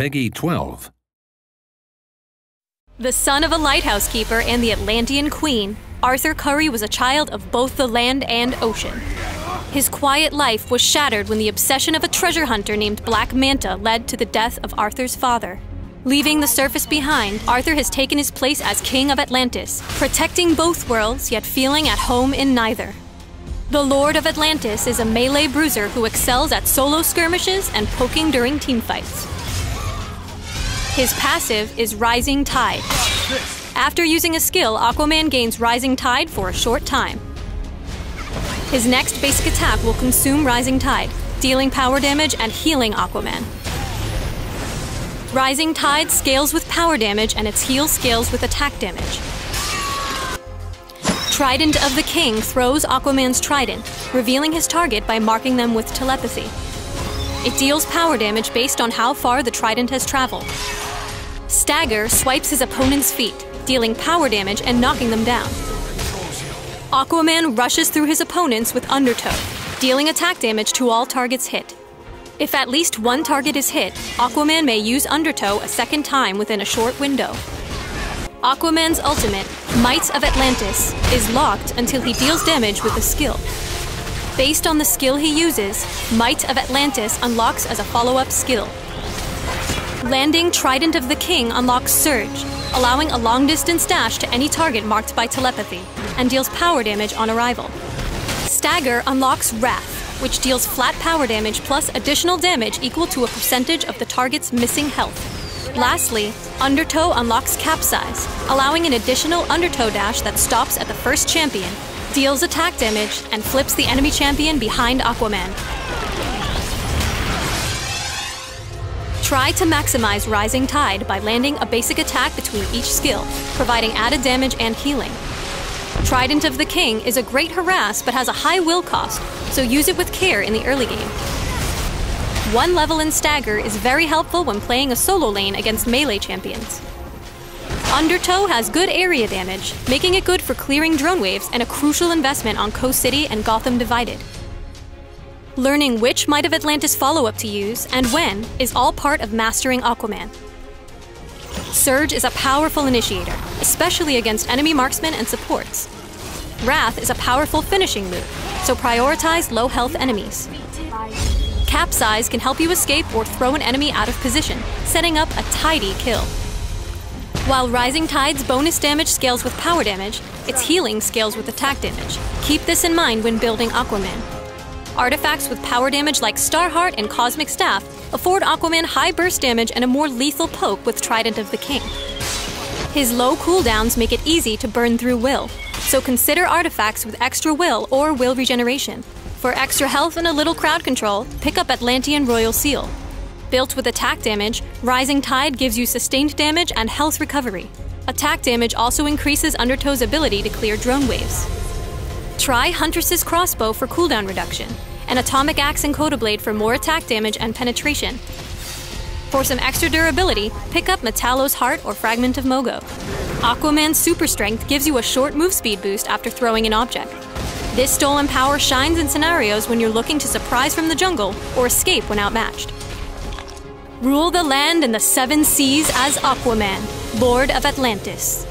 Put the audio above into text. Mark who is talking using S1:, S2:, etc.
S1: Peggy 12.
S2: The son of a lighthouse keeper and the Atlantean Queen, Arthur Curry was a child of both the land and ocean. His quiet life was shattered when the obsession of a treasure hunter named Black Manta led to the death of Arthur's father. Leaving the surface behind, Arthur has taken his place as King of Atlantis, protecting both worlds yet feeling at home in neither. The Lord of Atlantis is a melee bruiser who excels at solo skirmishes and poking during teamfights. His passive is Rising Tide. After using a skill, Aquaman gains Rising Tide for a short time. His next basic attack will consume Rising Tide, dealing power damage and healing Aquaman. Rising Tide scales with power damage and its heal scales with attack damage. Trident of the King throws Aquaman's trident, revealing his target by marking them with telepathy. It deals power damage based on how far the trident has traveled. Stagger swipes his opponent's feet, dealing power damage and knocking them down. Aquaman rushes through his opponents with Undertow, dealing attack damage to all targets hit. If at least one target is hit, Aquaman may use Undertow a second time within a short window. Aquaman's ultimate, Might of Atlantis, is locked until he deals damage with a skill. Based on the skill he uses, Might of Atlantis unlocks as a follow-up skill. Landing Trident of the King unlocks Surge, allowing a long-distance dash to any target marked by telepathy, and deals power damage on arrival. Stagger unlocks Wrath, which deals flat power damage plus additional damage equal to a percentage of the target's missing health. Lastly, Undertow unlocks Capsize, allowing an additional Undertow dash that stops at the first champion, deals attack damage, and flips the enemy champion behind Aquaman. Try to maximize Rising Tide by landing a basic attack between each skill, providing added damage and healing. Trident of the King is a great harass but has a high will cost, so use it with care in the early game. One level in Stagger is very helpful when playing a solo lane against melee champions. Undertow has good area damage, making it good for clearing drone waves and a crucial investment on Coast City and Gotham Divided. Learning which Might of Atlantis follow-up to use, and when, is all part of mastering Aquaman. Surge is a powerful initiator, especially against enemy marksmen and supports. Wrath is a powerful finishing move, so prioritize low-health enemies. Capsize can help you escape or throw an enemy out of position, setting up a tidy kill. While Rising Tide's bonus damage scales with power damage, its healing scales with attack damage. Keep this in mind when building Aquaman. Artifacts with power damage like Starheart and Cosmic Staff afford Aquaman high burst damage and a more lethal poke with Trident of the King. His low cooldowns make it easy to burn through will, so consider artifacts with extra will or will regeneration. For extra health and a little crowd control, pick up Atlantean Royal Seal. Built with attack damage, Rising Tide gives you sustained damage and health recovery. Attack damage also increases Undertow's ability to clear drone waves. Try Huntress's Crossbow for cooldown reduction, and Atomic Axe and Codablade for more attack damage and penetration. For some extra durability, pick up Metallo's Heart or Fragment of Mogo. Aquaman's Super Strength gives you a short move speed boost after throwing an object. This stolen power shines in scenarios when you're looking to surprise from the jungle or escape when outmatched. Rule the land and the seven seas as Aquaman, Lord of Atlantis.